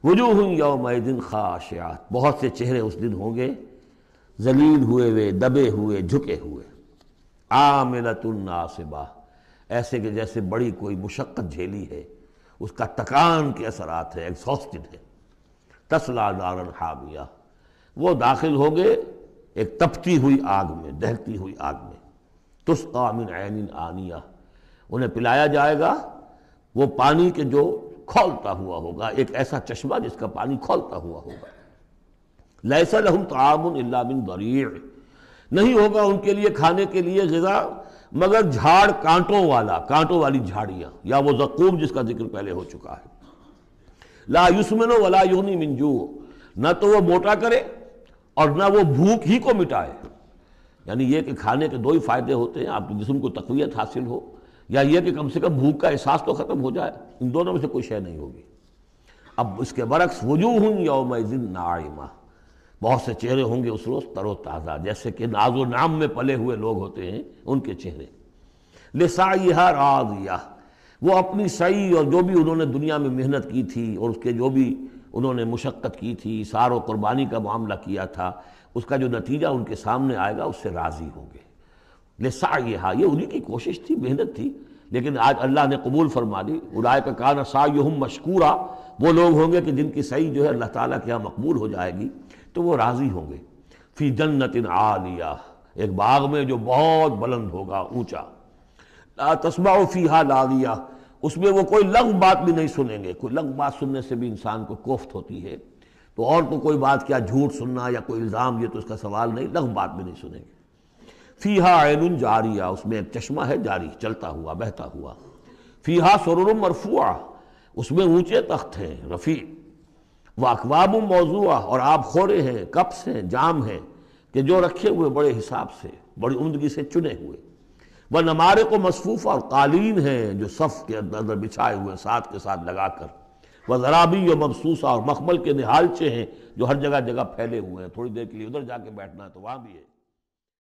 وجوہ یومئذ خاشعات، بہت سے چہرے اس دن ہوں گے ذلیل ہوئے ہوئے، دبے ہوئے، جھکے ہوئے، عاملۃ ناصبہ، ایسے کہ جیسے بڑی کوئی مشقت جھیلی ہے، اس کا تکان کے اثرات ہے، ایگزاسٹڈ ہے۔ تصلیٰ نارا حامیہ، وہ داخل ہوں گے ایک تپتی ہوئی آگ میں، دہتی ہوئی آگ میں۔ تسقیٰ من عین آنیہ، انہیں پلایا جائے گا وہ پانی کے جو کھولتا ہوا ہوگا، ایک ایسا چشمہ جس کا پانی کھولتا ہوا ہوگا۔ لیس لہم طعام الا من ضریع، نہیں ہوگا ان کے لیے کھانے کے لیے غذا مگر جھاڑ کانٹوں والا، کانٹوں والی جھاڑیاں، یا وہ زقوم جس کا ذکر پہلے ہو چکا ہے۔ لا یسمن ولا یغنی من جوع، نہ تو وہ موٹا کرے اور نہ وہ بھوک ہی کو مٹائے، یعنی یہ کہ کھانے کے دو ہی فائدے ہوتے ہیں، آپ کے جسم کو تقویت حاصل ہو، یا یہ کہ کم سے کم بھوک کا احساس تو ختم ہو جائے، ان دونوں میں سے کوئی شے نہیں ہوگی۔ اب اس کے برعکس وجوہ یومئذ ناعمہ، بہت سے چہرے ہوں گے اس روز تر و تازہ، جیسے کہ ناز و نعم میں پلے ہوئے لوگ ہوتے ہیں ان کے چہرے۔ لسعیھا راضیہ، وہ اپنی سعی اور جو بھی انہوں نے دنیا میں محنت کی تھی اور اس کے جو بھی انہوں نے مشقت کی تھی، اثار و قربانی کا معاملہ کیا تھا، اس کا جو نتیجہ ان کے سامنے آئے گا اس سے راضی ہوں گے۔ لسعیھا، یہ انہی کی کوشش تھی، محنت تھی، لیکن آج اللہ نے قبول فرما دی۔ اولئک کان سعیھم مشکورا، وہ لوگ ہوں گے کہ جن کی سعی جو ہے اللہ تعالیٰ کے ہاں مقبول ہو جائے گی تو وہ راضی ہوں گے۔ فی جنت عالیہ، ایک باغ میں جو بہت بلند ہوگا، اونچا۔ لا تسمع فیہا لاغیہ، اس میں وہ کوئی لغو بات بھی نہیں سنیں گے۔ کوئی لغو بات سننے سے بھی انسان کو کوفت ہوتی ہے، تو اور تو کوئی بات کیا، جھوٹ سننا یا کوئی الزام، یہ تو اس کا سوال نہیں، لغو بات بھی نہیں سنیں گے۔ فیہا عین جاریہ، اس میں ایک چشمہ ہے جاری، چلتا ہوا، بہتا ہوا۔ فیہا سرر مرفوعہ، اس میں اونچے تخت ہیں، رفیع۔ واکواب موضوعہ، اور آب خورے ہیں، کپس ہیں، جام ہیں کہ جو رکھے ہوئے بڑے حساب سے، بڑی عمدگی سے چنے ہوئے۔ ونمارق مصفوفہ، اور قالین ہیں جو صف کے اندر بچھائے ہوئے ساتھ کے ساتھ لگا کر۔ وزرابی مبثوثہ، اور مخمل کے نہالچے ہیں جو ہر جگہ جگہ پھیلے ہوئے ہیں، تھوڑی دیر کے لیے ادھر جا کے بیٹھنا ہے تو وہاں بھی ہے۔